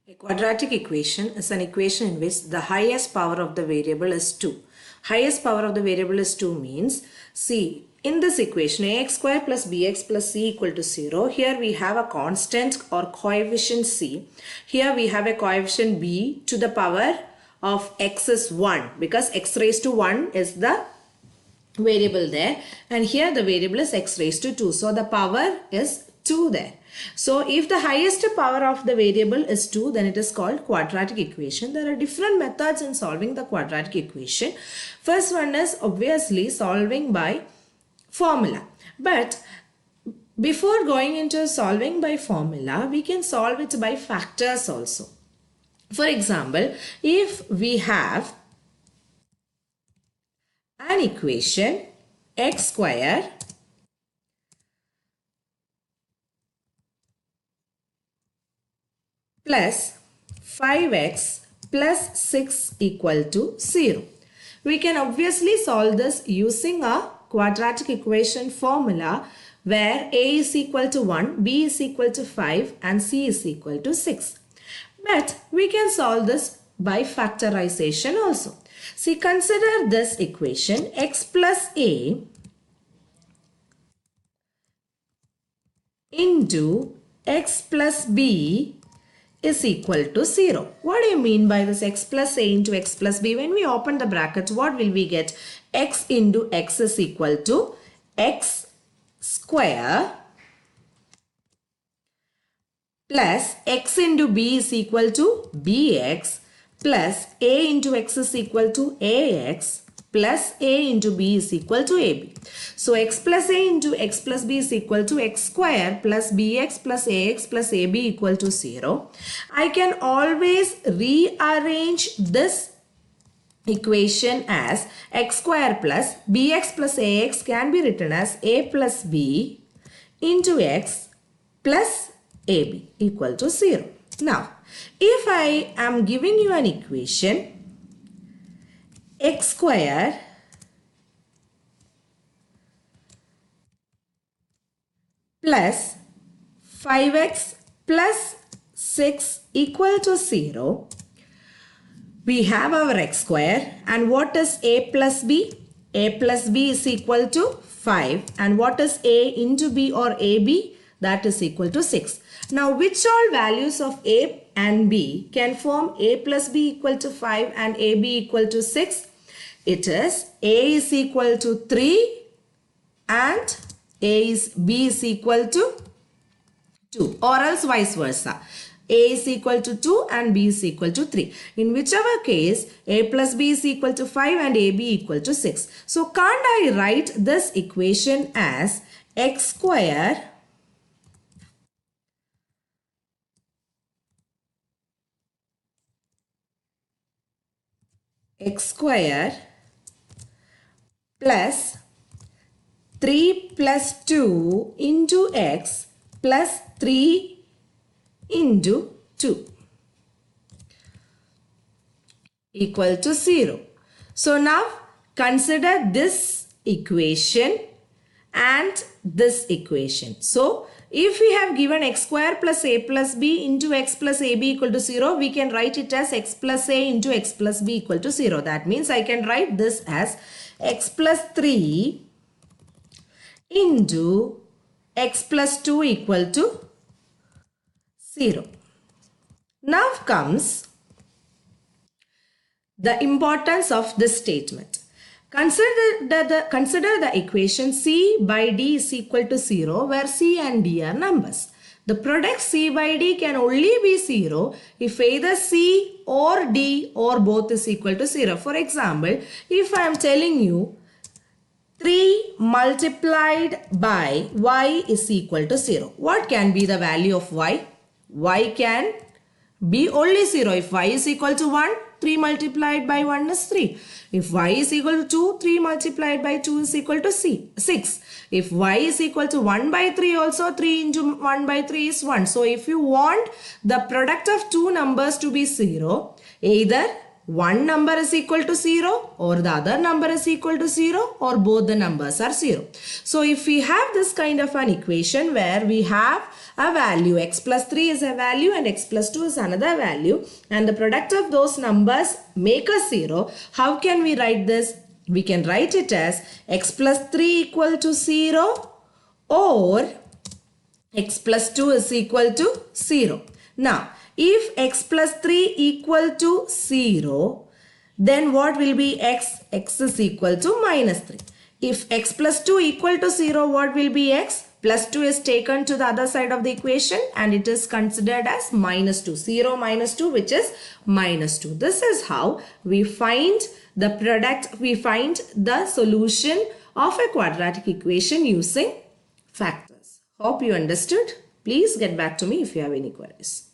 A quadratic equation is an equation in which the highest power of the variable is 2. Highest power of the variable is 2 means, see, in this equation ax square plus bx plus c equal to 0, here we have a constant or coefficient c. Here we have a coefficient b to the power of x is 1 because x raised to 1 is the variable there, and here the variable is x raised to 2. So the power is 2 there. So if the highest power of the variable is 2, then it is called quadratic equation. There are different methods in solving the quadratic equation. First one is obviously solving by formula. But before going into solving by formula, we can solve it by factors also. For example, if we have an equation x square plus 5x plus 6 equal to 0. We can obviously solve this using a quadratic equation formula where a is equal to 1, b is equal to 5 and c is equal to 6. But we can solve this by factorization also. See, consider this equation x plus a into x plus b is equal to 0. What do you mean by this x plus a into x plus b? When we open the brackets, what will we get? X into x is equal to x square plus x into b is equal to bx plus a into x is equal to ax plus a into b is equal to ab. So x plus a into x plus b is equal to x square plus bx plus ax plus ab equal to 0. I can always rearrange this equation as x square plus bx plus ax can be written as a plus b into x plus ab equal to 0. Now, if I am giving you an equation x square plus 5x plus 6 equal to 0, we have our x square, and what is a plus b? A plus b is equal to 5, and what is a into b or ab? That is equal to 6. Now, which all values of a and b can form a plus b equal to 5 and ab equal to 6? It is a is equal to 3 and b is equal to 2, or else vice versa. A is equal to 2 and b is equal to 3. In whichever case, a plus b is equal to 5 and ab equal to 6. So, can't I write this equation as x square plus 3 plus 2 into x plus 3 into 2 equal to 0. So now consider this equation and this equation. So if we have given x square plus a plus b into x plus ab equal to 0, we can write it as x plus a into x plus b equal to 0. That means I can write this as x plus 3 into x plus 2 equal to 0. Now comes the importance of this statement. Consider the equation c by d is equal to 0 where c and d are numbers. The product c by d can only be 0 if either c or d or both is equal to 0. For example, if I am telling you 3 multiplied by y is equal to 0. What can be the value of y? Y can be only 0. If y is equal to 1, 3 multiplied by 1 is 3. If y is equal to 2, 3 multiplied by 2 is equal to 6. If y is equal to 1 by 3 also, 3 into 1 by 3 is 1. So if you want the product of two numbers to be 0, either one number is equal to 0 or the other number is equal to 0 or both the numbers are 0. So if we have this kind of an equation where we have a value, x plus 3 is a value and x plus 2 is another value, and the product of those numbers make us 0, how can we write this? We can write it as x plus 3 equal to 0 or x plus 2 is equal to 0. Now, if x plus 3 equal to 0, then what will be x? X is equal to minus 3. If x plus 2 equal to 0, what will be x? Plus 2 is taken to the other side of the equation and it is considered as minus 2. 0 minus 2, which is minus 2. This is how we find the product, we find the solution of a quadratic equation using factors. Hope you understood. Please get back to me if you have any queries.